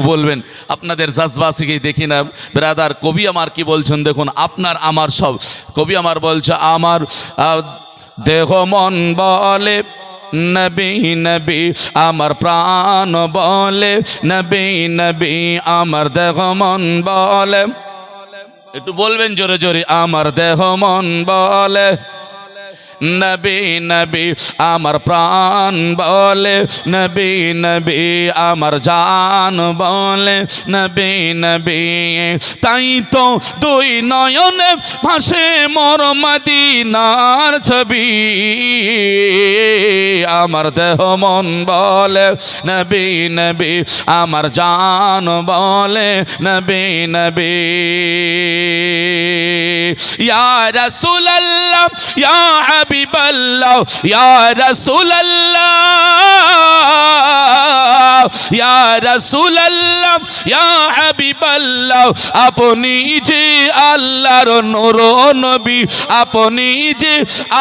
বলবেন আপনাদের জাজবাসিকেই দেখি না ব্রাদার। কবি আমার কি বলছেন দেখুন, আপনার আমার সব। কবি আমার বলছে আমার দেহ মন বলে নবী নবী, আমার প্রাণ বলে নবী নবী, আমার দেহ মন বলে। একটু বলবেন জোরে জোরে, আমার দেহ মন বলে নবী নবী, আমার প্রাণ বলে নবী নবী, আমার জান বলে নবী নবী। তাই তো দুই নয়নে ভাসে মোর মদিনার ছবি, আমার দেহ মন বলে নবী নবী, আমার জান বলে নবী নবী। ইয়া রাসূলুল্লাহ ইয়া হাবিবাল্লাহ ইয়া রাসূলুল্লাহ ইয়া রাসূলুল্লাহ ইয়া হাবিবাল্লাহ, আপনি যে আল্লাহর নূর নবী, আপনি যে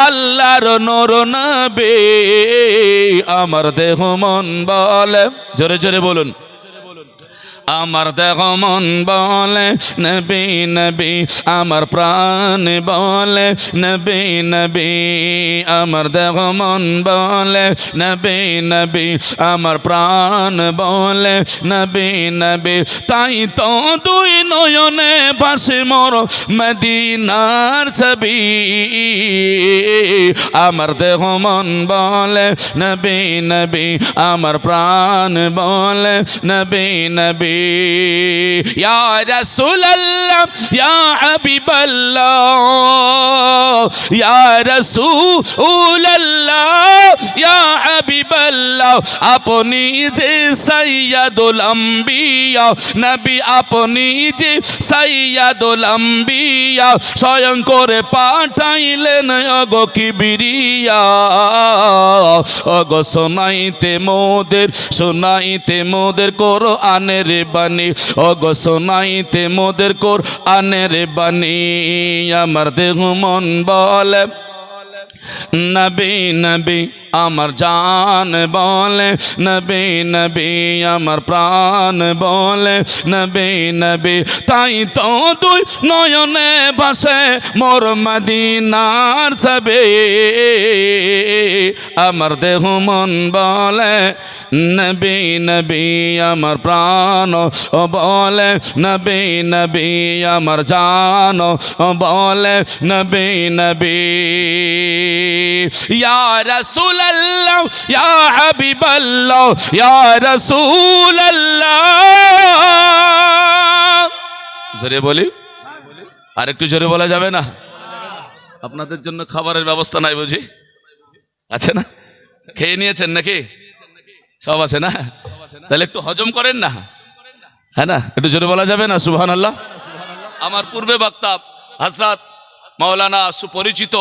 আল্লাহর নূর নবী, আমার দেহ মন বলে, জোরে জোরে বলুন, আমার দেহ মন বলে নবী নবী, আমার প্রাণ বলে নবী নবী, আমার দেহ মন বলে নবী নবী, আমার প্রাণ বলে নবী নবী। তাই তো দুই নয়নে ভাসে মোর মদিনার ছবি, আমার দেহ মন বলে নবী নবী, আমার প্রাণ বলে নবী নবী। ইয়া রাসূলুল্লাহ ইয়া হাবিবাল্লাহ ইয়া রাসূলুল্লাহ ইয়া হাবিবাল্লাহ, আপনি যে সাইয়্যিদুল আম্বিয়া নবী, আপনি যে সাইয়্যিদুল আম্বিয়া, স্বয়ং করে পাঠাইলেন ওগো কিবরিয়া, ওগো শোনাইতে মোদের কোরআনের বাণী, ওগো শোনাইতে মোদের কোরআনের বাণী, আমার দেহ মন বলে নবী নবী, আমার জান বলে নবী নবী, আমার প্রাণ বলে নবী নবী। তাই তো দুই নয়নে ভাসে মোর মদিনার ছবি, আমার দেহ মন বলে নবী নবী, আমার প্রাণ বলে নবী নবী, আমার জান বলে নবী নবী। ইয়া রাসূলুল্লাহ ইয়া হাবিবাল্লাহ ইয়া রাসূলুল্লাহ, জোরে বলি, আর একটু জোরে বলা যাবে না? আপনাদের জন্য খাবারের ব্যবস্থা নাই বুঝি? আছে না? খেয়ে নিয়েছেন নাকি? সব আছে না? তাহলে একটু হজম করেন না, হ্যাঁ না? একটু জোরে বলা যাবে না? সুবহানাল্লাহ। আমার পূর্বে বক্তা হযরত মাওলানা সুপরিচিত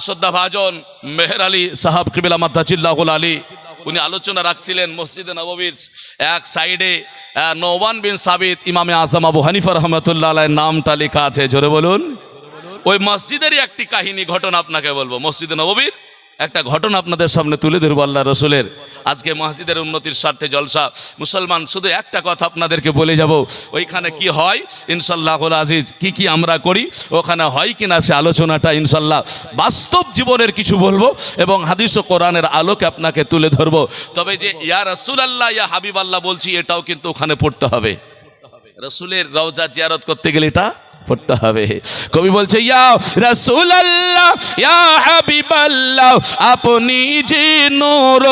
শ্রদ্ধা ভাজন মেহের আলী সাহাব কিবলা মাদ্দাজিল্লাহুল আলী, উনি আলোচনা রাখছিলেন মসজিদে নববীর এক সাইডে নোমান বিন সাবিত ইমামে আজম আবু হানিফা রহমতুল্লাহ আলাইহির নামটা লেখা আছে, জোরে বলুন। ওই মসজিদেরই একটি কাহিনী ঘটনা আপনাকে বলবো, মসজিদে নববীর একটা ঘটনা আপনাদের সামনে তুলে ধরবো আল্লাহ রসুলের। আজকে মসজিদের উন্নতির স্বার্থে জলসা মুসলমান, শুধু একটা কথা আপনাদেরকে বলে যাব, ওইখানে কি হয় ইনশাআল্লাহুল আজিজ, কি আমরা করি ওখানে হয় কিনা সে আলোচনাটা ইনশাআল্লাহ বাস্তব জীবনের কিছু বলবো এবং হাদিস ও কোরআনের আলোকে আপনাকে তুলে ধরবো। তবে যে ইয়া রাসূলুল্লাহ ইয়া হাবিবাল্লাহ বলছি, এটাও কিন্তু ওখানে পড়তে হবে। রসুলের রওজা জিয়ারত করতে গেলে এটা পড়তে হবে। কবি বলছে ইয়া রাসূলুল্লাহ ইয়া হাবিবাল্লাহ, আপনি যে নূর,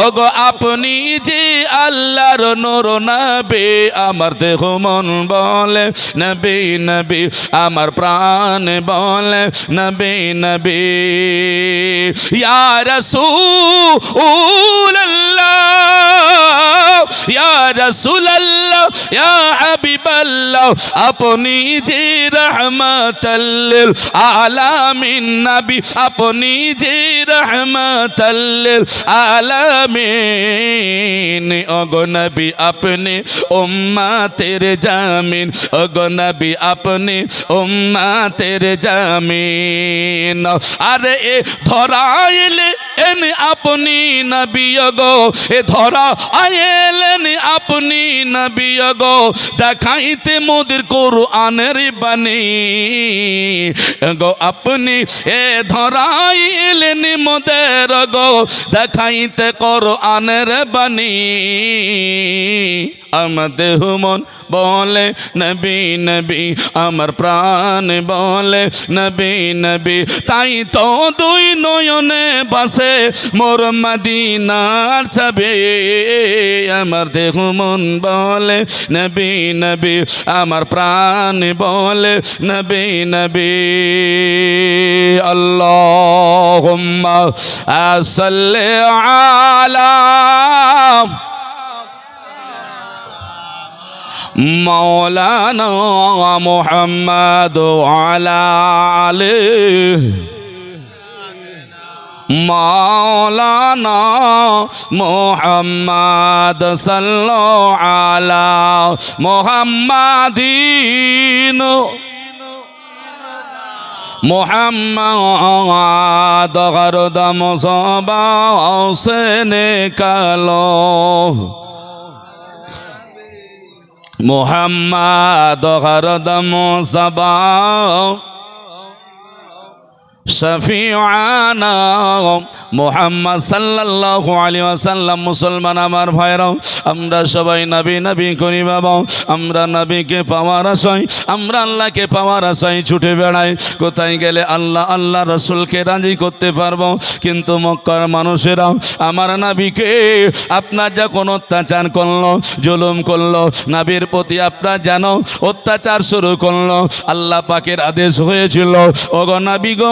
ওগো আপনি যে আল্লাহর নূর নবী, আমার দেহ মন বলে নবী নবী, আমার প্রাণ বলে নবী নবী। ইয়া রাসূলুল্লাহ ইয়া রাসূলুল্লাহ ইয়া হাবিবাল্লাহ, আপনি যে রহমাতাল লিল আলামিন নবী, আপনি যে রহমাতাল লিল আলামিন, ওগো নবী আপনি উম্মতের জামিন, ওগো নবী আপনি উম্মতের জামিন। আরে এ ধরাইলে এন আপনি নবী গো, এ ধরা আইলেন আপনি নবী গো, দেখাইতে মোদের কোরআনের বাণী গো। আপনি এ ধরাই এলেন মোদের গো, দেখাইতে কোরআনের বাণী। আমার দেহ মন বলে নবী নবী, আমার প্রাণ বলে নবী নবী, তাই তো দুই নয়নে বাসে মোর মদিনার ছবি। আমার দেহ মন বলে নবী নবী, আমার প্রাণ বলে নবী নবী। আল্লাহুম্মা সাল্লি আলা মৌলানা মুহাম্মদ ওয়ালা আলিহি মৌলানা মুহাম্মদ সাল্লাল্লাহু আলা মুহাম্মাদিন মুহাম্মদ গরদম সবা সে নিকালো মুহাম্মদ হরদম সবা শফিআনা মুহাম্মদ সাল্লাল্লাহু আলাইহি ওয়াসাল্লাম। মুসলমান আমার ভাইরাও, আমরা সবাই নবী নবী করি বাবা। আমরা নবীকে পাওয়ার আশায়, আমরা আল্লাহকে পাওয়ার আশায় ছুটে বেড়াই। কোথায় গেলে আল্লাহ আল্লাহ রসুলকে রাজি করতে পারবো, কিন্তু মক্কার মানুষেরা আমার নবীকে আপনার যখন অত্যাচার করলো, জুলুম করলো, নবীর প্রতি আপনার যেন অত্যাচার শুরু করলো। আল্লাহ পাকের আদেশ হয়েছিল, ওগো নবী গো,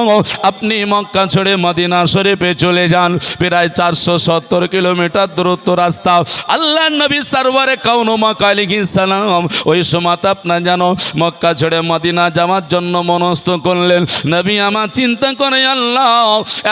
আপনি মক্কা ছেড়ে মদিনা শরীফে চলে যান। প্রায় 470 কিলোমিটার দূরত্ব রাস্তা। আল্লাহ নবী সরওয়ারে কাউন মক্কা আলাইহিস সালাম ওই সময় আপনার জানো মক্কা ছেড়ে মদিনা যাওয়ার জন্য মনস্থ করলেন। নবী আমার চিন্তা করে, আল্লাহ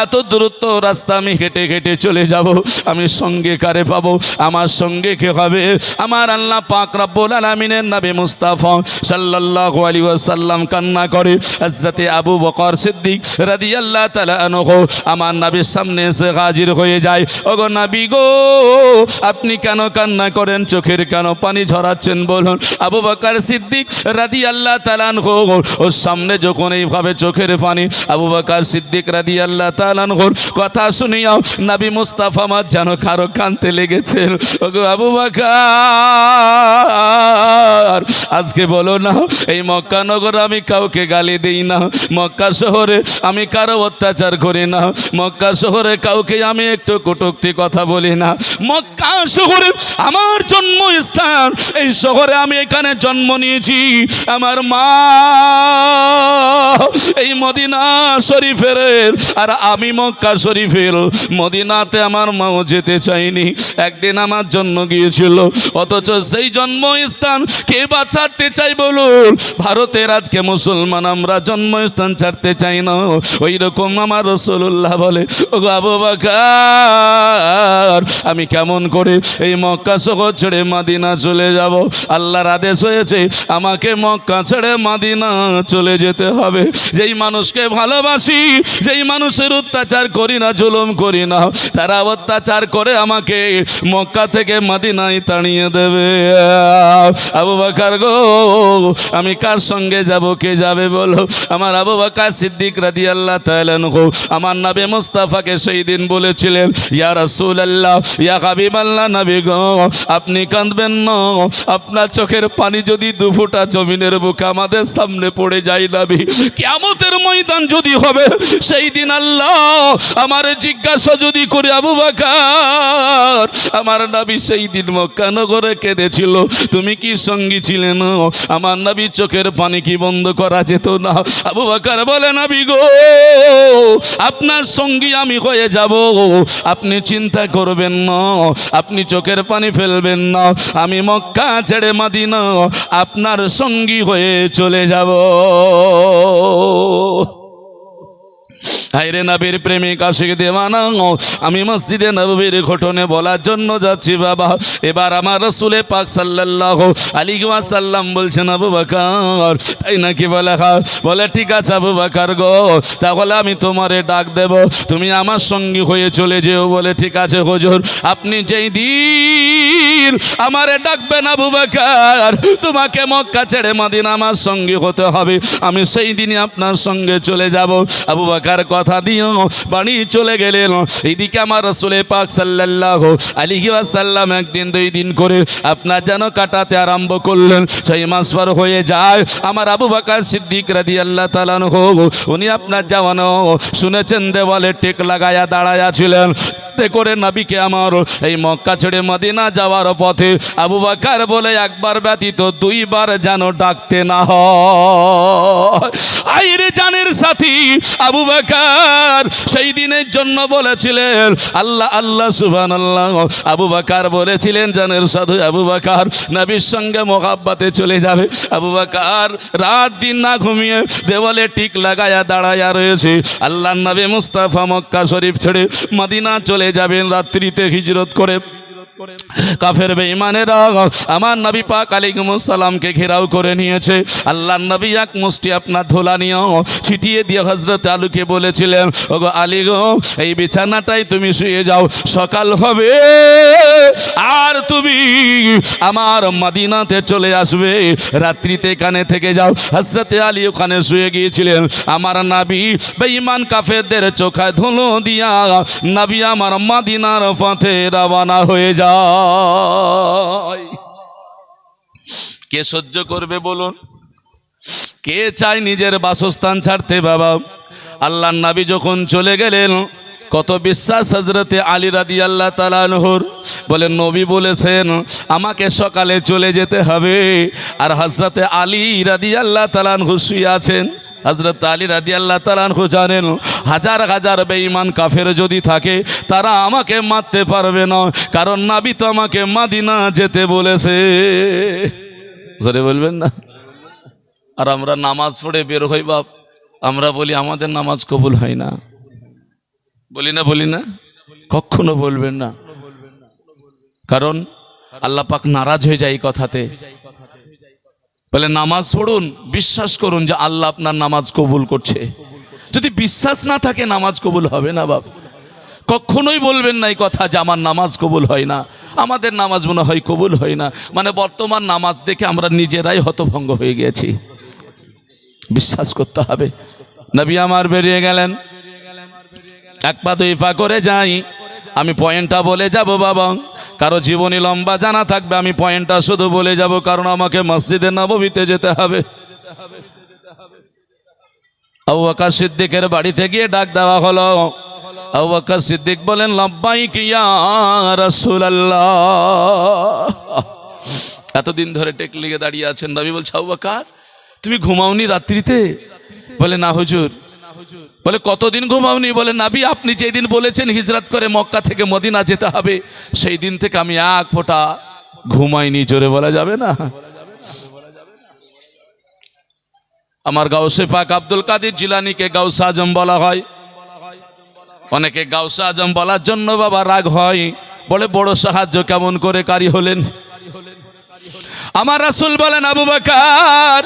এত দূরত্ব রাস্তা আমি হেঁটে হেঁটে চলে যাব, আমি সঙ্গে কারে পাবো, আমার সঙ্গে কে হবে? আমার আল্লাহ পাক রব্বুল আলামিনের নবী মুস্তাফা সাল্লাল্লাহু আলাইহি ওয়াসাল্লাম কান্না করে। হযরতে আবু বকর সিদ্দিক রাদিয়াল্লাহু তাআলা আনহু আমার নবীর সামনে এসে হাজির হয়ে যায়। ওগো নবী গো, আপনি কেন কান্না করেন, চোখের কেন পানি ঝরাচ্ছেন বলুন? আবু বকর সিদ্দিক রাদিয়াল্লাহু তাআলা আনহু ওর সামনে যখন এইভাবে চোখের পানি, আবু বকর সিদ্দিক রাদিয়াল্লাহু তাআলা আনহুর কথা শুনিয়াও নবী মুস্তাফা আমার যেন কারো কানতে লেগেছে। ওগো আবু বকর, আজকে বলো না, এই মক্কা নগরে আমি কাউকে গালি দিই না, মক্কা শহরে আমি কারো অত্যাচার করি না, মক্কা শহরে কাউকে আমি একটু কটূক্তি কথা বলি না। মক্কা শহরে আমার জন্মস্থান, এই শহরে আমি এখানে জন্ম নিয়েছি। আমার মা এই মদিনা শরীফের, আর আমি মক্কা শরীফের। মদিনাতে আমার মাও যেতে চাইনি, একদিন আমার জন্ম গিয়েছিল, অথচ সেই জন্মস্থান কে বা ছাড়তে চাই বলুন? ভারতের আজকে মুসলমান আমরা জন্মস্থান ছাড়তে চাই না। ওই রকম আমার রাসূলুল্লাহ বলে, ও আবু বকর, আমি কেমন করে এই মক্কা শহর ছেড়ে মদিনা চলে যাব? আল্লাহর আদেশ হয়েছে আমাকে মক্কা ছেড়ে মদিনা চলে যেতে হবে। যেই মানুষকে ভালোবাসি, যেই মানুষের অত্যাচার করি না, জুলুম করি না, তারা অত্যাচার করে আমাকে মক্কা থেকে মদিনায় তাড়িয়ে দেবে। আবু বকর গো, আমি কার সঙ্গে যাব, কে যাবে বলো? আমার আবু বকর সিদ্দিক রাদিয়াল্লাহু তাআলা আনহু আমার নবী মুস্তাফাকে সেই দিন বলেছিলেন, ইয়া রাসূলুল্লাহ, ইয়া হাবিবাল্লাহ, নবী গো, আপনি কাঁদবেন না, আপনার চোখের পানি যদি দু ফোঁটা জমিনের বুকে আমাদের সামনে পড়ে যায় নবী, কিয়ামতের ময়দান যদি হবে, সেই দিন আল্লাহ আমার জিজ্ঞাসা যদি করে, আবু বকর, আমার নবী সেই দিন মক্কা নগরে কেঁদেছিল, তুমি কি সঙ্গী ছিলেন? আমার নবী চোখের পানি কি বন্ধ করা যেত না? আবু বকর বলে, নবী গো, আপনার সঙ্গী আমি হয়ে যাব, আপনি চিন্তা করবেন না, আপনি চোখের পানি ফেলবেন না, আমি মক্কা ছেড়ে মদিনা আপনার সঙ্গী হয়ে চলে যাব। হায়রে নবীর প্রেমিক আশিক দেওয়ানা, আমি মসজিদে নববীর ঘটনে বলার জন্য যাচ্ছি বাবা। এবার আমার রাসূলে পাক সাল্লাল্লাহু আলাইহি ওয়াসাল্লাম বলছেন আবু বকর, তাই নাকি? বলে ঠিক আছে আবু বকর গো, তাহলে আমি তোমারে ডাক দেব, তুমি আমার সঙ্গী হয়ে চলে যেও। বলে ঠিক আছে হুজুর, আপনি যেই দিন আমারে ডাকবেন আবু বকর, তোমাকে মক্কা ছেড়ে মদিনা আমার সঙ্গী হতে হবে, আমি সেই দিনই আপনার সঙ্গে চলে যাব। আবু বকর কথা দিও বাড়ি চলে গেলেন। এইদিকে আমার রাসূলে পাক সাল্লাল্লাহু আলাইহি ওয়াসাল্লাম একদিন দুই দিন করে আপনার যেন কাটাতে আরম্ভ করলেন। 6 মাস পর হয়ে যায়। আমার আবু বকর সিদ্দিক রাদিয়াল্লাহু তাআলা আনহু উনি আপনার জওয়ানো শুনেছেন দেওয়ালে টেক লাগায়া দাঁড়ায়া ছিলেন। তে করে নবীকে আমার এই মক্কা ছেড়ে মদিনা যাওয়ার পথে আবু বকর বলে একবার ব্যতীত দুইবার যেন ডাকতে না হয়। আইরে জানের সাথী আবু বকর সেই দিনের জন্য বলেছিলেন আল্লাহ আল্লাহ সুবহানাল্লাহ। আবু বকর বলেছিলেন জানের সাথী আবু বকর নবীর সঙ্গে মোহাব্বতে চলে যাবে। আবু বকর রাত দিন না ঘুমিয়ে দেওয়ালে টিক লাগায়া দাঁড়ায়া রয়েছে। আল্লাহর নবী মুস্তাফা মক্কা শরীফ ছেড়ে মদিনা চলে যাবেন রাত্রিতে হিজরত করে। কাফের বেঈমানেরা আমার নবী পাক আলাইহিস সালামকে ঘেরাও করে নিয়েছে। আল্লাহর নবী এক মুষ্টি আপনার ধুলা নিয়ে ছিটিয়ে দিয়ে হযরত আলীকে বলেছিলেন, ওগো আলী গো, এই বিছানাটাই তুমি শুয়ে যাও, সকাল হবে আর তুমি আমার মদিনাতে চলে আসবে, রাত্রিতে এখানে থেকে যাও। হযরত আলী ওখানে শুয়ে গিয়েছিলেন। আমার নবী বেঈমান কাফেরদের চোখে ধুলো দিয়া নবী আমার মদিনার পথে রওনা হয়ে যায়। কে সহ্য করবে বলুন? কে চায় নিজের বাসস্থান ছাড়তে বাবা? আল্লাহর নবী যখন চলে গেলেন, কত বিশ্বাস হযরতে আলী রাদিয়াল্লাহু তাআলা আনহুর। বলেন নবী বলেছেন আমাকে সকালে চলে যেতে হবে, আর হযরতে আলী রাদিয়াল্লাহু তাআলা আনহু শুয়ে আছেন। হযরত আলী রাদিয়াল্লাহু তাআলা আনহু জানেন হাজার হাজার বেঈমান কাফের যদি থাকে তারা আমাকে মারতে পারবে না, কারণ নবী তো আমাকে মদিনা যেতে বলেছে। জোরে বলবেন না? আর আমরা নামাজ পড়ে বের হই বাপ, আমরা বলি আমাদের নামাজ কবুল হয় না। বলি না? কখনো বলবেন না, কারণ আল্লাহ পাক নারাজ হয়ে যায় এই কথাতে। বলে নামাজ পড়ুন, বিশ্বাস করুন যে আল্লাহ আপনার নামাজ কবুল করছে। যদি বিশ্বাস না থাকে নামাজ কবুল হবে না বাপ। কখনোই বলবেন না এই কথা যে আমার নামাজ কবুল হয় না, আমাদের নামাজ মনে হয় কবুল হয় না। মানে বর্তমান নামাজ দেখে আমরা নিজেরাই হতভঙ্গ হয়ে গেছি। বিশ্বাস করতে হবে। নবী আমার বেরিয়ে গেলেন, এক পা দুই পা করে যাই। আমি পয়েন্টটা বলে যাব বাবা, কারো জীবনী লম্বা জানা থাকবে, আমি পয়েন্টটা শুধু বলে যাব, কারণ আমাকে মসজিদে নববীতে যেতে হবে। আবু বকর সিদ্দিকের বাড়িতে গিয়ে ডাক দেওয়া হলো। আবু বকর সিদ্দিক বলেন লাব্বাইক ইয়া রাসূলুল্লাহ। এতদিন ধরে টেক লিগে দাঁড়িয়ে আছেন। নবী বলছে আবু বকর তুমি ঘুমাওনি রাত্রিতে? বলে না হুজুর। বলে কতদিন ঘুমাওনি? বলে নবী আপনি যেদিন বলেছেন হিজরত করে মক্কা থেকে মদিনা যেতে হবে, সেই দিন থেকে আমি এক ফোঁটা ঘুমাইনি। জোরে বলা যাবে না? আমার গাউসে পাক আব্দুল কাদের জিলানীকে গাউসে আজম বলা হয়। অনেকে গাউসে আজম বলার জন্য বাবা রাগ হয়, বলে বড় সাহায্য কেমন করে কারি হলেন। আমার রাসূল বলেন আবু বকর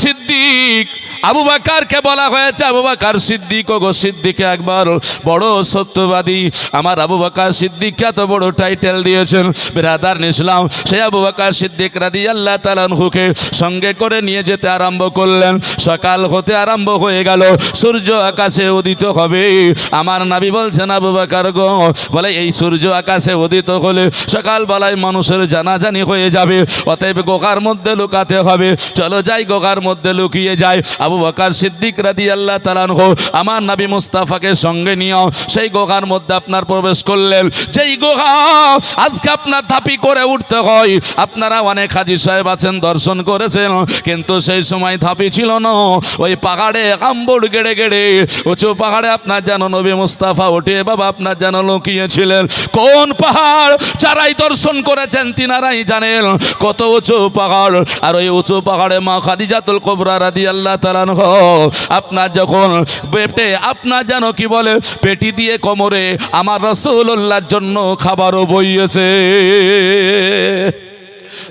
সিদ্দিক, আবু বকরকে বলা হয়েছে আবু বকর সিদ্দিক। ওগো সিদ্দিক একবার বড় সত্যবাদী। আমার আবু বকর সিদ্দিককে এত বড় টাইটেল দিয়েছেন ব্রাদার ইসলাম। সেই আবু বকর সিদ্দিক রাদিয়াল্লাহু তাআলা আনহুকে সঙ্গে করে নিয়ে যেতে আরম্ভ করলেন। সকাল হতে আরম্ভ হয়ে গেল, সূর্য আকাশে উদিত হবে। আমার নবী বলছেন আবু বকর গো, বলে এই সূর্য আকাশে উদিত হলে সকালবেলায় মানুষের জানাজানি হয়ে যাবে, অতএব গোগার মধ্যে লুকাতে হবে। চলো যাই গোগার মধ্যে লুকিয়ে যায়। আবু বকর সিদ্দিক রাদিয়াল্লাহু তাআলা আনহু আমার নবী মুস্তাফাকে সঙ্গে নিয়ে সেই গুহার মধ্যে আপনার প্রবেশ করলেন। যেই গুহা আজকে আপনার ধাপি করে উঠতে হয়। আপনারা অনেক হাজী সাহেব আছেন, দর্শন করেছেন, কিন্তু সেই সময় ধাপি ছিল না। ওই পাহাড়ে আম্বর গেড়ে গেড়ে উঁচু পাহাড়ে আপনার যেন নবী মুস্তাফা উঠে বাবা আপনার যেন লুকিয়েছিলেন। কোন পাহাড়? যারাই দর্শন করেছেন তিনারাই জানেন কত উঁচু পাহাড়। আর ওই উঁচু পাহাড়ে মা খাদিজাতুল কুবরা রাদিয়াল্লাহু তাআলা তাআলা আনহু আপনার যখন পেটে আপনার যেন কি বলে পেটি দিয়ে কোমরে আমার রাসূলুল্লাহর জন্য খাবারও বইয়েছে।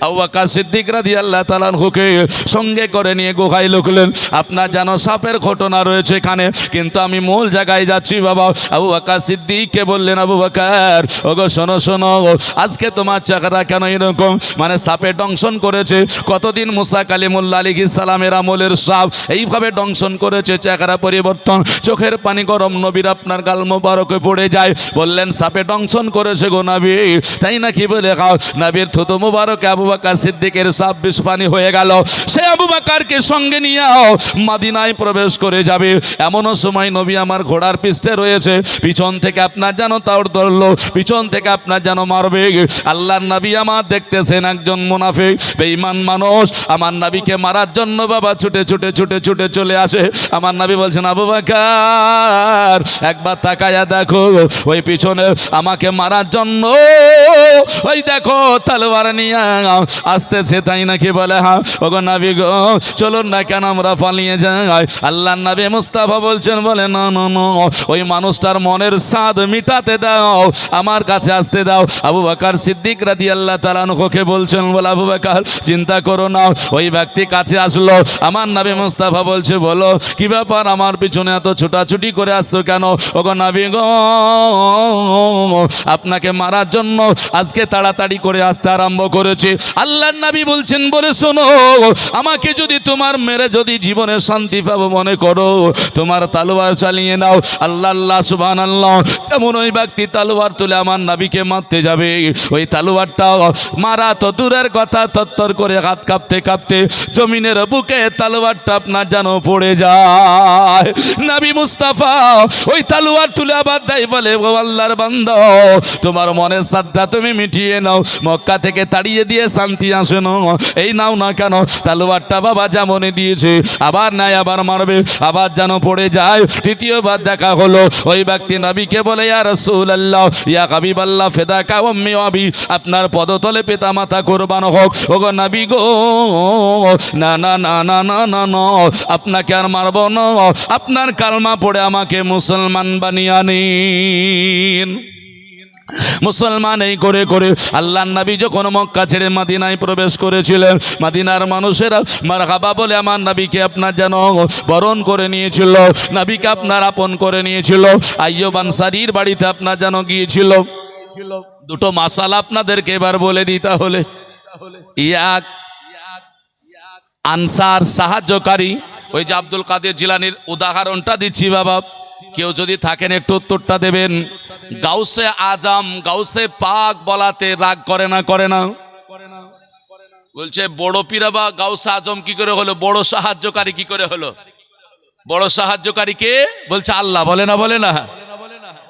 আবু বকর সিদ্দিক রাদিয়াল্লাহু তাআলা আনহুকে সঙ্গে করে নিয়ে গুহায় লুকলেন। আপনার যেন সাপের ঘটনা রয়েছে এখানে, কিন্তু আমি মূল জায়গায় যাচ্ছি বাবা। আবু বকর সিদ্দিককে বললেন, আবু বকর ওগো শোনো শোনো, আজকে তোমার চেহারা কেন এরকম, মানে সাপে দংশন করেছে। কতদিন মুসা কালিমুল্লাহ আলাইহিস সালামের আমলের সাপ এইভাবে দংশন করেছে, চেহারা পরিবর্তন, চোখের পানি গরম, নবীর আপনার গাল মোবারকে পড়ে যায়। বললেন সাপে দংশন করেছে গো নবী, তাই নাকি বলে খাও। নবীর থুতু মোবারকে আবু বকর সিদ্দিকের সাপ বিষ পানি হয়ে গেল। সে আবু বকরকে সঙ্গে নিয়ে মদিনায় প্রবেশ করে যাবে, এমনও সময় নবী আমার ঘোড়ার পিষ্টে রয়েছে, পিছন থেকে আপনার যেন তাওড় ধরলো, পিছন থেকে আপনার যেন মারবে। আল্লাহর নবী আমার দেখতেছেন একজন মুনাফিক বেঈমান মানুষ আমার নবীকে মারার জন্য বাবা ছুটে ছুটে ছুটে ছুটে চলে আসে। আমার নবী বলছেন, আবু বকর একবার তাকায়া দেখো, ওই পিছনে আমাকে মারার জন্য ওই দেখো তলোয়ার নিয়ে আসতেছে, তাই নাকি বলে হ্যাঁ। ওগো নবী গো চলুন না কেন আমরা পালিয়ে যাই। আল্লাহর নবী মুস্তাফা বলছেন, বলে না না না, ওই মানুষটার মনের স্বাদ মিটাতে দাও, আমার কাছে আসতে দাও। আবু বকর সিদ্দিক রাদিয়াল্লাহু তাআলা আনহুকে বলছেন, বলে আবু বকর চিন্তা করো না। ওই ব্যক্তি কাছে আসলো, আমার নবী মুস্তাফা বলছে, বলো কি ব্যাপার, আমার পিছনে এত ছোটাছুটি করে আসছো কেন? ওগো নবী গো আপনাকে মারার জন্য আজকে তাড়াতাড়ি করে আসতে আরম্ভ করেছে। আল্লাহর নবী বলছেন, বলে শোনো, আমাকে যদি তোমার মেরে যদি জীবনে শান্তি পাবো মনে করো, তোমার তলোয়ার চালিয়ে নাও। আল্লাহ আল্লাহ সুবহানাল্লাহ। তেমন ওই ব্যক্তি তলোয়ার তুলে আমার নবীকে মারতে যাবে, ওই তলোয়ারটা মারা তো দূরের কথা, তত্তর করে হাত কাঁপতে কাঁপতে জমিনের বুকে তলোয়ারটা আপনার যেন পড়ে যায়। নবী মুস্তাফা ওই তলোয়ার তুলে আবার দেয়, বলে ও আল্লাহর বান্দা, তোমার মনের সাদটা তুমি মিটিয়ে নাও, মক্কা থেকে তাড়িয়ে দিয়ে শান্তি আসে না, এই নাও না কেন। তলোয়ারটা বাবা যেমন দিয়েছে আবার নাই, আবার মারবে, আবার যেন পড়ে যায়। তৃতীয়বার দেখা হলো, ওই ব্যক্তি নবীকে বলে, ইয়া রাসূলুল্লাহ ইয়া হাবিবাল্লাহ ফিদাকা উম্মি ওয়া আবি, আপনার পদতলে পিতা মাতা কুরবান হোক। ওগো নবী গো না না না না না না না, আপনাকে আর মারবো না, আপনার কালমা পড়ে আমাকে মুসলমান বানিয়ে আনিন। মুসলমান এই করে করে আল্লাহর নবী যখন মক্কা ছেড়ে মদিনায় প্রবেশ করেছিলেন, মদিনার মানুষেরা মারহাবা বলে আমার নবীকে আপনার যেন বরণ করে নিয়েছিল, নবীকে আপনার আপন করে নিয়েছিল। আইয়ুব আনসারীর বাড়িতে আপনার যেন গিয়েছিল। দুটো মাসালা আপনাদেরকে এবার বলে দিই তাহলে। এক, আনসার সাহায্যকারী, ওই যে আব্দুল কাদের জিলানির উদাহরণটা দিচ্ছি বাবা, কেউ যদি থাকেন একটু উত্তরটা দেবেন। গাউসে আজম গাউসে পাক বলাতে রাগ করে না? করে না? বলছে বড় পীর বা গাউসে আজম কি করে হলো? বড় সাহায্যকারী কি করে হলো? বড় সাহায্যকারী কে? বলছে আল্লাহ। বলে না? বলে না?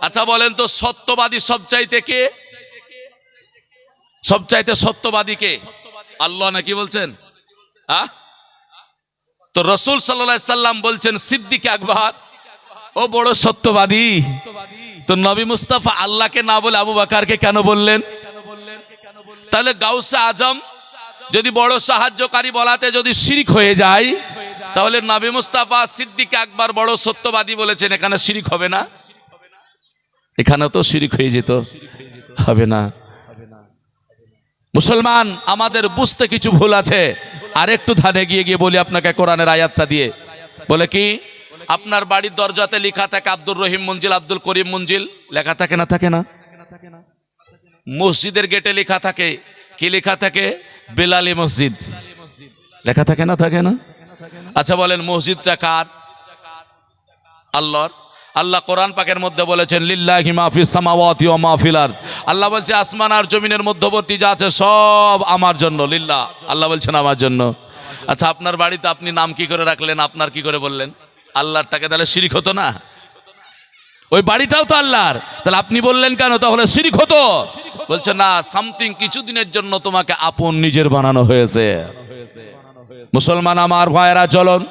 আচ্ছা বলেন তো সত্যবাদী সবচাইতে কে? সবচাইতে সত্যবাদী কে? আল্লাহ নাকি বলছেন? তো রাসূল সাল্লাল্লাহু আলাইহি সাল্লাম বলছেন সিদ্দিক আকবর ও বড় সত্যবাদী। তো নবী মুস্তাফা আল্লাহকে না বলে আবু বকরকে কেন বললেন? তাহলে গাউসে আজম যদি বড় সাহায্যকারী বলাতে যদি শিরক হয়ে যায়, তাহলে নবী মুস্তাফা সিদ্দিক আকবর বড় সত্যবাদী বলেছেন, এখানে শিরক হবে না? এখানে তো শিরক হয়ে যেত, হবে না। মুসলমান আমাদের বুঝতে কিছু ভুল আছে। আর একটু ধানে গিয়ে গিয়ে বলি আপনাকে কোরআনের আয়াতটা দিয়ে। বলে কি, আপনার বাড়ির দরজাতে লেখা থাকে আব্দুর রহিম মঞ্জিল, আব্দুল করিম মঞ্জিল, লেখা থাকে না? থাকে না? মসজিদের গেটে লেখা থাকে কি? লেখা থাকে বেলালি মসজিদ, লেখা থাকে না? থাকে না? আচ্ছা বলেন মসজিদটা কার? আল্লাহর। আল্লাহ কোরআন পাকের মধ্যে বলেছেন লিল্লাহি মা ফিস সামাওয়াতি ওয়া মা ফিল আরদ। আল্লাহ বলছে আসমান আর জমিনের মধ্যবর্তী যা আছে সব আমার জন্য, লিল্লাহ। আল্লাহ বলছেন আমার জন্য। আচ্ছা আপনার বাড়িতে আপনি নাম কি করে রাখলেন? আপনার কি করে বললেন? আল্লাহরটাকে, তাহলে শিরক হতো না? ওই বাড়িটাও তো আল্লাহর, তাহলে আপনি বললেন কেন? তাহলে শিরক হতো। বলছে না, সামথিং কিছুদিনের জন্য তোমাকে আপন নিজের বানানো হয়েছে। মুসলমান আমার ভাইরা চলুন,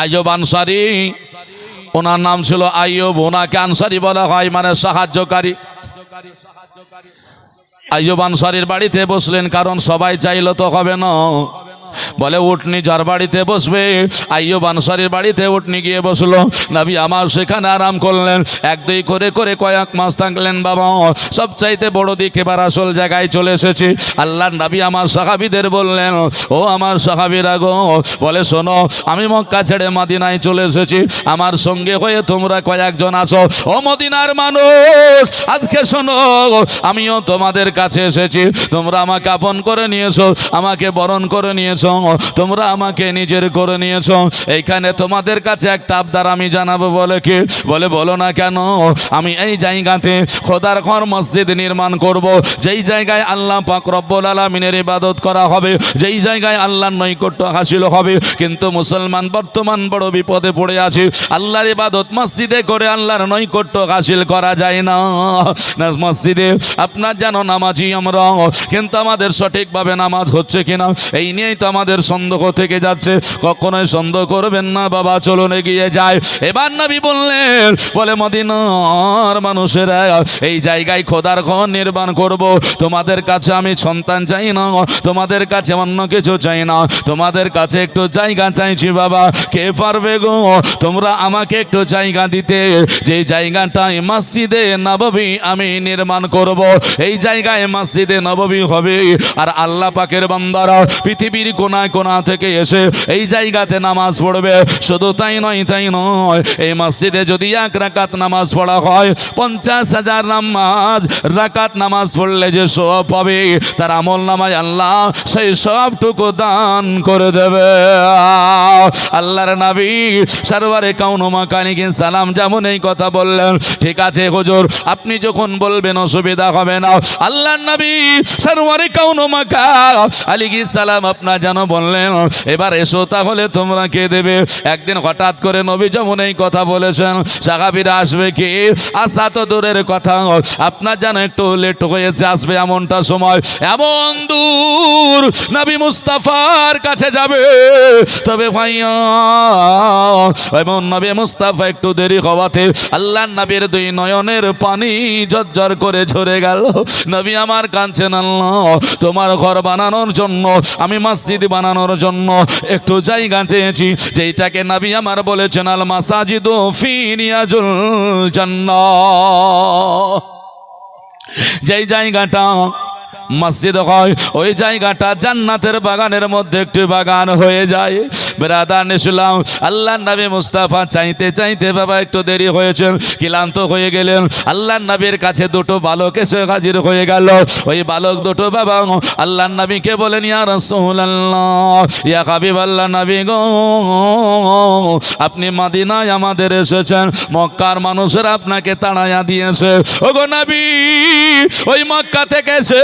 আইয়ুব আনসারী, ওনার নাম ছিল আইয়ুব, ওনাকে আনসারী বলা হয় মানে সাহায্যকারী। আইয়ুব আনসারীর বাড়িতে বসলেন, কারণ সবাই চাইলে তো হবে না। বলে উটনি যার বাড়িতে বসবে, আইয়ুব আনসারীর বাড়িতে উটনি গিয়ে বসলো। নবী আমার সেখানে আরাম করলেন, এক দুই করে করে কয়েক মাস থাকলেন। বাবা সবচাইতে বড় দিক এবার আসল জায়গায় চলে এসেছি। আল্লাহর নবী আমার সাহাবীদের বললেন, ও আমার সাহাবীরা গো, বলে শোনো, আমি মক্কা ছেড়ে মদিনায় চলে এসেছি, আমার সঙ্গে হয়ে তোমরা কয়েকজন আছো। ও মদিনার মানুষ, আজকে শোনো, আমিও তোমাদের কাছে এসেছি, তোমরা আমাকে আপন করে নিয়েছো, আমাকে বরণ করে নিয়েছো, তোমরা আমাকে নিজের করে নিয়েছো। এইখানে তোমাদের কাছে একটা আবদার আমি জানাবো। বলে কি? বলে বলো না কেন। আমি এই জায়গাতে খোদার ঘর মসজিদ নির্মাণ করব, যেই জায়গায় আল্লাহ পাক রব্বুল আলামিনের ইবাদত করা হবে, যেই জায়গায় আল্লাহর নৈকট্য হাসিল হবে। কিন্তু মুসলমান বর্তমান বড় বিপদে পড়ে আছে, আল্লাহর ইবাদত মসজিদে করে আল্লাহর নৈকট্য হাসিল করা যায় না। মসজিদে আপনার যেন নামাজি আমরা, কিন্তু আমাদের সঠিকভাবে নামাজ হচ্ছে কিনা এই নিয়েই তো আমাদের সন্দেহ থেকে যাচ্ছে। কখনোই সন্দেহ করবেন না বাবা, চলুন এগিয়ে যায়। এবার নবী বললেন, বলে মদিনার মানুষেরা, এই জায়গায় খোদার ঘর নির্মাণ করব। তোমাদের কাছে আমি সন্তান চাই না, তোমাদের কাছে অন্য কিছু চাই না, তোমাদের কাছে একটু জায়গা চাইছি। বাবা কে পারবে গো তোমরা আমাকে একটু জায়গা দিতে? যে জায়গাটায় মসজিদে নববী আমি নির্মাণ করব, এই জায়গায় মসজিদে নববী হবে, আর আল্লাহ পাকের বান্দারা পৃথিবীর কোনায় কোনা থেকে এসে এই জায়গাতে নামাজ পড়বে। শুধু তাই নয়, তাই নয়, এই মসজিদে যদি এক রাকাত নামাজ পড়া হয়, 50,000 নামাজ রাকাত নামাজ পড়লে যে সওয়াব পাবে, তার আমল নামায় আল্লাহ সেই সবটুকু দান করে দেবে। আল্লাহর নবী সরওয়ারে কাউন মাকানিকে সালাম যেমন এই কথা বললেন, ঠিক আছে হুজুর, আপনি যখন বলবেন অসুবিধা হবে না। আল্লাহর নবী সরওয়ারে কাউন মাকা আলাইহিস সালাম আপনার যেন বললেন, এবার এসো তাহলে তোমরা কে দেবে? একদিন হঠাৎ করে নবী যেমন এই কথা বলেছেন, সাহাবীরা আসবে কি? আসা তো দূরের কথা, আপনার যেন একটু লেট হয়েছে, আসবে এমনটা সময়, এমন দূর নবী মুস্তাফার কাছে যাবে। তবে ভাইয়া এমন নবী মুস্তাফা একটু দেরি হওয়াতে আল্লাহর নবীর দুই নয়নের পানি ঝরঝর করে ঝরে গেল। নবী আমার কাঁদছেন, আল্লাহ তোমার ঘর বানানোর জন্য, আমি মসজিদ বানানোর জন্য একটু জায়গা চেয়েছি, যেইটাকে নবী আমার বলেছেন আল মাসাজিদু ফি রিয়াজুল জান্নাহ। যেই জায়গাটা মসজিদ হয়, ওই জায়গাটা জান্নাতের বাগানের মধ্যে একটি বাগান হয়ে যায়। ব্রাদার ইসলাম, আল্লাহ নবী মুস্তাফা চাইতে চাইতে বাবা একটু দেরি হয়েছে, ক্লান্ত হয়ে গেলেন। আল্লাহ নবীর কাছে দুটো বালক এসে হাজির হয়ে গেল। ওই বালক দুটো বাবা আল্লাহ নবীকে বলেন, ইয়া রাসূলুল্লাহ, ইয়া হাবিবাল্লাহ, নবী গো, আপনি মদিনায় আমাদের এসেছেন, মক্কার মানুষেরা আপনাকে তাড়াইয়া দিয়েছে। ওগো নবী, ওই মক্কা থেকে এসে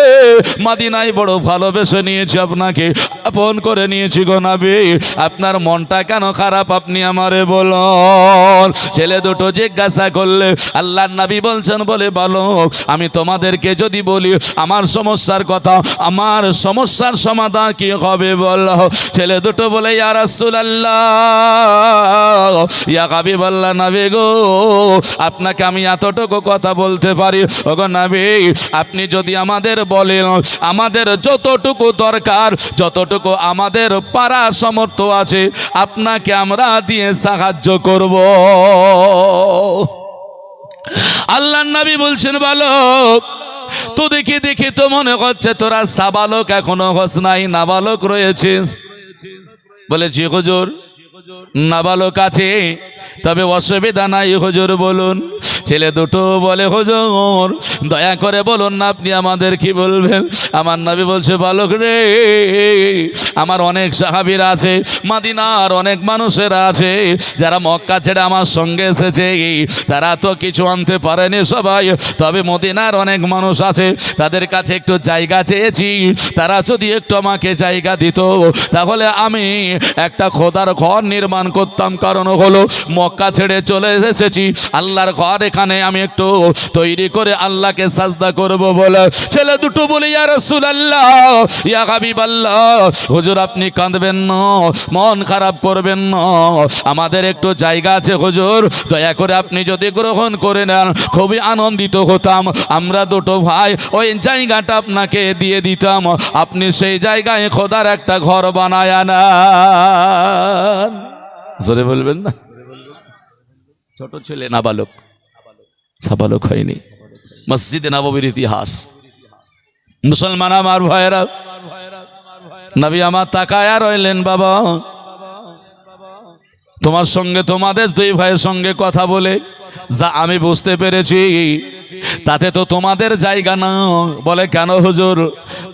মদিনায় বড় ভালোবেসে নিয়েছি, আপনাকে আপন করে নিয়েছি গো নবী, আপনার মনটা কেন খারাপ আপনি আমারে বলুন। ছেলে দুটো জিজ্ঞাসা করলে আল্লাহর নবী বলছেন, বলে বালক, আমি তোমাদেরকে যদি বলি আমার সমস্যার কথা, আমার সমস্যার সমাধান কি হবে বলো? ছেলে দুটো বলে, ইয়া রাসূলুল্লাহ, ইয়া হাবিবাল্লাহ, নবী গো, আপনাকে আমি এতটুকু কথা বলতে পারি, ওগো নবী, আপনি যদি আমাদের বলেন, আমাদের যতটুকু দরকার, যতটুকু আমাদের পারা সামর্থ্য আছে, আপনাকে আমরা দিয়ে সাহায্য করব। আল্লাহর নবী বলছেন, বালক, তো দেখি দেখি তো মনে হচ্ছে তোরা সাবালক এখনো হস নাই, নাবালক রয়েছিস। বলে জি হুজুর, নাবালক আছে, তবে অসুবিধা নাই হুজুর, বলুন। ছেলে দুটো বলে, হুজুর দয়া করে বলুন না, আপনি আমাদের কি বলবেন? আমার নবী বলছে, বালক রে, আমার অনেক সাহাবীরা আছে, মদিনার অনেক মানুষেরা আছে, যারা মক্কা ছেড়ে আমার সঙ্গে এসেছে, তারা তো কিছু আনতে পারেনি সবাই, তবে মদিনার অনেক মানুষ আছে, তাদের কাছে একটু জায়গা চেয়েছি, তারা যদি একটু আমাকে জায়গা দিত, তাহলে আমি একটা খোদার ঘর নির্মাণ করতাম। কারণ হলো মক্কা ছেড়ে চলে এসেছি, আল্লাহর ঘর এখানে আমি একটু তৈরি করে আল্লাহকে সাজদা করব বলে ছেলে দুটো বলে ইয়া রাসূলুল্লাহ ইয়া হাবিবাল্লাহ, হুজুর আপনি কাঁদবেন না, মন খারাপ করবেন না, আমাদের একটু জায়গা আছে হুজুর, দয়া করে আপনি যদি গ্রহণ করে নেন খুবই আনন্দিত হতাম। আমরা দুটো ভাই ওই জায়গাটা আপনাকে দিয়ে দিতাম, আপনি সেই জায়গায় খোদার একটা ঘর বানায় আনান। জোরে বলবেন না? ছোট ছেলে নাবালক, সাবালক হয়নি। মসজিদে নববীর ইতিহাস। মুসলমান আমার ভাইয়েরা, নবী আমার তাকায়া রইলেন, বাবা তোমার সঙ্গে তোমাদের দুই ভাইয়ের সঙ্গে কথা বলে যা আমি বুঝতে পেরেছি তাতে তো তোমাদের জায়গা না। বলে কেন হুজুর?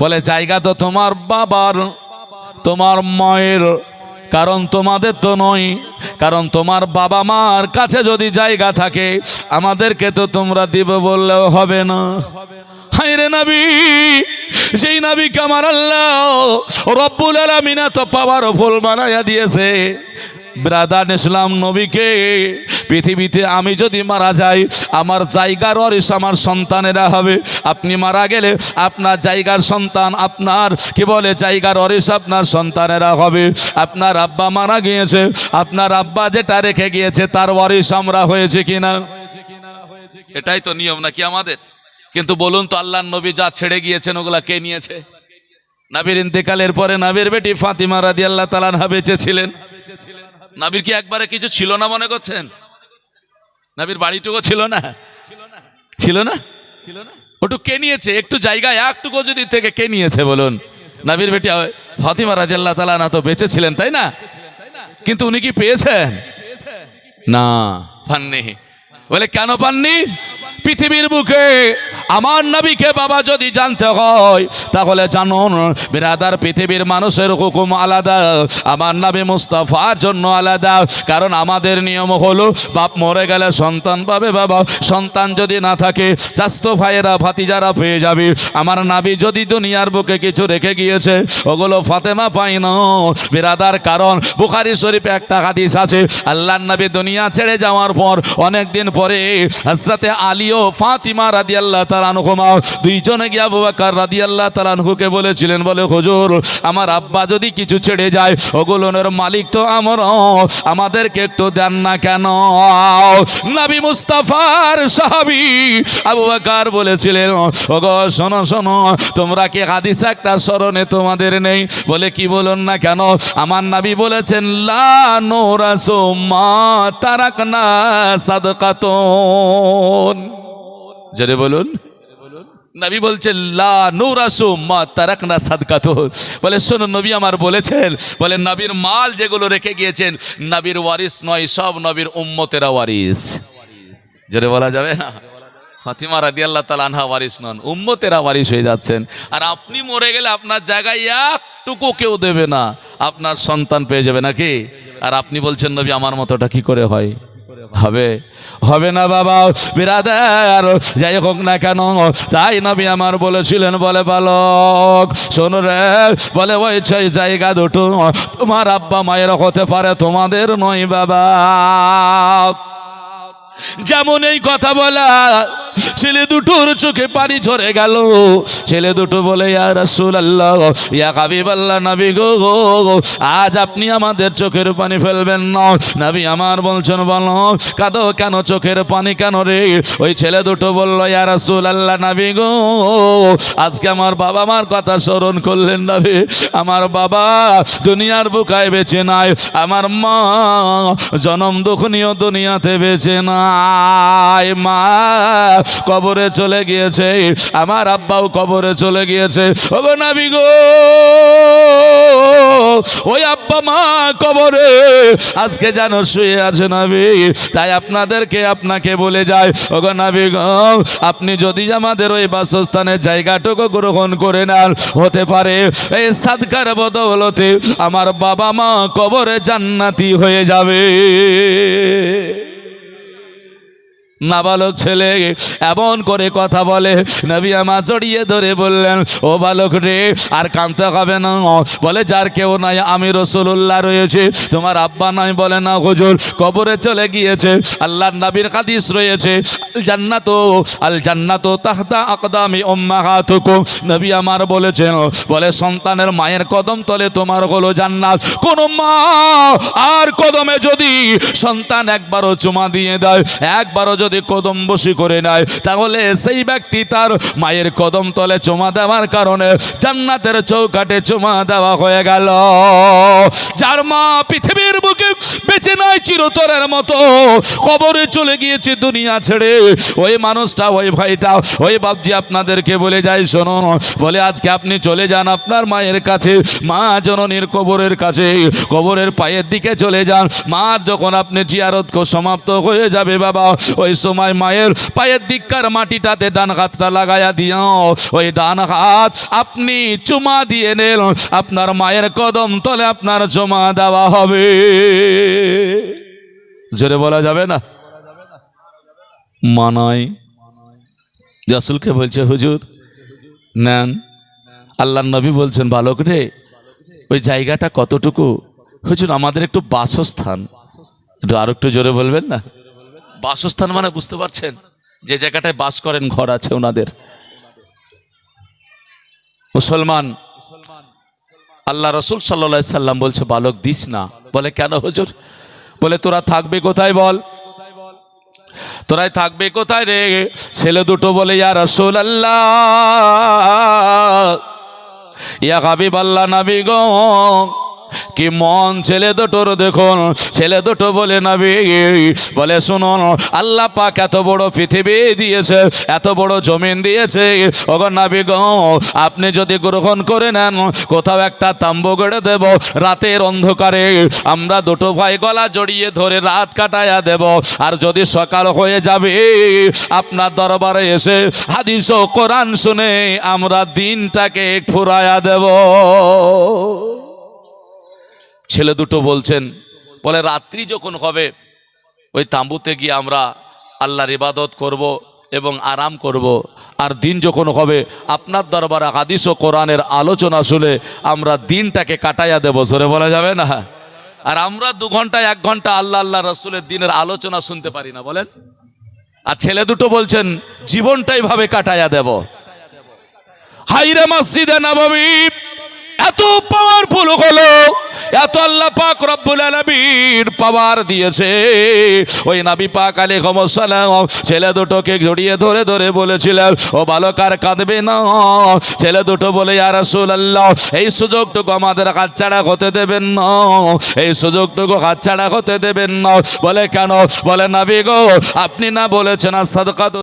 বলে জায়গা তো তোমার বাবার, তোমার মায়ের, কারণ তোমাদের তো নয়। কারণ তোমার বাবা মার কাছে যদি জায়গা থাকে আমাদেরকে তো তোমরা দিব বললেও হবে না। হায়রে নবী, যেই নবীকে আমার আল্লাহ রব্বুল আলামিন তো পাওয়ারফুল বানায়া দিয়েছে, ব্রাদার ইসলাম নবীকে পৃথিবীতে আমি যদি মারা যাই আমার জায়গার ওয়ারিশ আমার সন্তানেরা হবে। আপনি মারা গেলে আপনার জায়গার সন্তান, আপনার কি বলে জায়গার ওয়ারিশ আপনার সন্তানেরা হবে। আপনার আব্বা মারা গিয়েছে, আপনার আব্বা যেটা রেখে গিয়েছে তার ওয়ারিশ আমরা হয়েছে কিনা? এটাই তো নিয়ম নাকি আমাদের? কিন্তু বলুন তো আল্লাহর নবী যা ছেড়ে গিয়েছেন ওগুলা কে নিয়েছে? নবীর ইন্তেকালের পরে নবীর বেটি ফাতিমা রাদিয়াল্লাহু তাআলা আনহা বেঁচে ছিলেন। নবীর কি একবারে কিছু ছিল না মনে করছেন? নবীর বাড়িটুকু ছিল না? ছিল না? ওটু কে নিয়েছে? একটু জায়গায় একটুকু যদি থেকে কে নিয়েছে বলুন? নবীর বেটি ফাতিমা রাদিয়াল্লাহু তাআলা আনহা তো বেঁচে ছিলেন, তাই না? কিন্তু উনি কি পেয়েছেন? না, পাননি। বলে কেন পাননি? পৃথিবীর বুকে আমার নবীকে বাবা যদি জানতে হয় তাহলে জানুন বিরাদার, পৃথিবীর মানুষের হুকুম আলাদা, আমার নবী মুস্তাফার জন্য আলাদা। কারণ আমাদের নিয়ম হলো বাপ মরে গেলে সন্তান পাবে বাবা, সন্তান যদি না থাকে চাস্তো ভাইয়েরা ভাতিজারা পেয়ে যাবে। আমার নবী যদি দুনিয়ার বুকে কিছু রেখে গিয়েছে ওগুলো ফাতেমা পাই না বিরাদার। কারণ বুখারী শরীফে একটা হাদিস আছে, আল্লাহর নবী দুনিয়া ছেড়ে যাওয়ার পর অনেক দিন পরে হযরতে আলী ও ফাতিমা রাদিয়াল্লাহু তাআলা আনহুমা দুইজনে গিয়ে আবু বকর রাদিয়াল্লাহু তাআলা আনহুকে বলেছিলেন, বলে হুজুর আমার আব্বা যদি কিছু ছেড়ে যায় ওগুলোর মালিক তো আমরা, আমাদেরকে একটু দেন না কেন? নবী মুস্তাফার সাহাবী আবু বকর বলেছিলেন, ওগো শোনো শোনো, তোমরা কি হাদিস একটা স্মরণে তোমাদের নেই? বলে কি বলুন না কেন? আমার নবী বলেছেন লা নুরাসু মা তারাকনা সাদকাতুন। জোরে বলুন। নবী বলছেন লা নুরাসু মা তারাকনা সাদকাতুন। বলে শোনো, নবী আমার বলেছেন, বলে নবীর মাল যেগুলো রেখে গিয়েছেন নবীর ওয়ারিস নয়, সব নবীর উম্মতেরা ওয়ারিস। জোরে বলা যাবে না? ফাতিমা রাদিয়াল্লাহু তাআলা আনহা ওয়ারিস নন, উম্মতেরা ওয়ারিস হয়ে যাচ্ছেন। আর আপনি মরে গেলে আপনার জায়গায় একটুকু কেউ দেবে না, আপনার সন্তান পেয়ে যাবে নাকি? আর আপনি বলছেন নবী আমার মতোটা কি করে হয়? হবে হবে না বাবা বিরাদার, যাই হোক না কেন। তাই নবী আমার বলেছিলেন, বলে বালক শোনো রে, বলে ওই জায়গা দুটো তোমার আব্বা মায়ের হতে পারে, তোমাদের নয় বাবা। যেমন এই কথা বলা ছেলে দুটোর চোখে পানি ঝরে গেল। ছেলে দুটো বলে ইয়া রাসূলুল্লাহ ইয়া হাবিবাল্লাহ, নবী গো আজ আপনি আমাদের চোখের পানি ফেলবেন না। নবী আমার বলছেন, বলো কাঁদো কেন, চোখের পানি কেন রে? ওই ছেলে দুটো বলল ইয়া রাসূলুল্লাহ, নবী গো আজকে আমার বাবা মার কথা স্মরণ করলেন নবী। আমার বাবা দুনিয়ার বুকায় বেঁচে নাই, আমার মা জনম দুঃখনীয় দুনিয়াতে বেঁচে নাই, মা কবরে চলে গিয়েছে, আমার আব্বাও কবরে চলে গিয়েছে। ওগো নবী গো ওই আব্বা মা কবরে আজকে যেন শুয়ে আছে নবী। তাই আপনাকে বলে যায়, ওগো নবী গো আপনি যদি আমাদের ওই বাসস্থানের জায়গাটুকু গ্রহণ করে নেন, হতে পারে এই সাদকার বদৌলতে আমার বাবা মা কবরে জান্নাতি হয়ে যাবে। নাবালক ছেলে এমন করে কথা বলে, নবী আমার জড়িয়ে ধরে বললেন, ও বালক রে, আর কাঁদতে হবে না। বলে, যার কেউ নাই, আমি রাসূলুল্লাহ রয়েছে। তোমার আব্বা নাই? বলে, না হুজুর, কবরে চলে গিয়েছে। আল্লাহর নবীর হাদিস রয়েছে, আল জান্নাতু তাহতা আকদামি উম্মাহাতুকুম। নবী আমার বলেছেন, বলে, সন্তানের মায়ের কদম তলে তোমার হলো জান্নাত। কোন মা আর কদমে যদি সন্তান একবারও চুমা দিয়ে দেয়, একবারও যদি কদম বসি করে নেয়, তাহলে সেই ব্যক্তি তার মায়ের কদম তলে চুমা দেওয়ার কারণে জান্নাতের চৌকাঠে চুমা দেওয়া হয়ে গেল। যার মা পৃথিবীর বুকে বেঁচে নাই চিরতরের মতো, কবরে চলে গিয়েছে দুনিয়া ছেড়ে, ওই মানুষটা, ওই ভাইটা, ওই বাপজি আপনাদেরকে বলে যায়, শুনুন, বলে আজকে আপনি চলে যান আপনার মায়ের কাছে, মা জননীর কবরের কাছে, কবরের পায়ের দিকে চলে যান। মার যখন আপনি জিয়ারত সমাপ্ত হয়ে যাবে বাবা, ওই সময় মায়ের পায়ের দিককার মাটিটাতে ডান হাতটা লাগায়া দিও, ওই ডান হাত আপনি চুমা দিয়ে নেন, আপনার মায়ের কদম তলে আপনার চুমা দেওয়া হবে। জোরে বলা যাবে না? মানায় রাসূলকে বলছে, হুজুর নেন। আল্লাহর নবী বলছেন, বালক রে, ওই জায়গাটা কতটুকু? হুজুর, আমাদের একটু বাসস্থান। একটু আর একটু জোরে বলবেন না? বাসস্থান মানে বুঝতে পারছেন, যে জায়গাটায় বাস করেন, ঘর আছে ওনাদের। মুসলমান, আল্লাহ রাসূল সাল্লাল্লাহু আলাইহি সাল্লাম বলছে, বালক দিস না। বলে, কেন হুজুর? বলে, তোরা থাকবে কোথায় বল? তোরাই থাকবে কোথায় রে? ছেলে দুটো বলে, ইয়া রাসূলুল্লাহ, ইয়া হাবিবাল্লাহ, নবী গো, কি মন ছেলে দুটোর দেখুন। ছেলে দুটো বলে, নবী, বলে, শুনুন, আল্লাহ পাক এত বড় পৃথিবী দিয়েছে, এত বড় জমিন দিয়েছে, ওগো নবী গো, আপনি যদি গ্রহণ করে নেন, কোথাও একটা তাম্বু গড়ে দেব, রাতের অন্ধকারে আমরা দুটো ভাই গলা জড়িয়ে ধরে রাত কাটায়া দেব, আর যদি সকাল হয়ে যাবে, আপনার দরবারে এসে হাদিস ও কোরআন শুনে আমরা দিনটাকে ফুরায়া দেব। ছেলে দুটো বলছেন, বলে, রাত্রি যখন হবে, ওই তাঁবুতে গিয়ে আমরা আল্লাহর ইবাদত করব এবং আরাম করব, আর দিন যখন হবে আপনার দরবারে হাদিস ও কোরআনের আলোচনা শুনে আমরা দিনটাকে কাটাইয়া দেব। জোরে বলা যাবে না? আর আমরা 2 ঘন্টা 1 ঘন্টা আল্লাহ আল্লাহ রাসূলের দিনের আলোচনা শুনতে পারি না, বলেন? আর ছেলে দুটো বলছেন, জীবনটাই ভাবে কাটাইয়া দেব। হাইরে মসজিদে নববী এত পাওয়ারফুল হলো, এত আল্লাহ পাক রব্বুল আলামিন পাওয়ার দিয়েছে। ওই নবী পাক আলাইহিস সালাম ছেলে দুটোকে জড়িয়ে ধরে ধরে বলেছিলেন, ও বালক, আর কাঁদবে না। ছেলে দুটো বলে, ইয়া রাসূলুল্লাহ, এই সুযোগটুকু আমাদের হাতছাড়া হতে দেবেন না, এই সুযোগটুকু হাতছাড়া হতে দেবেন না। বলে, কেন? বলে, নবী গো, আপনি না বলেছেন, সাদকাত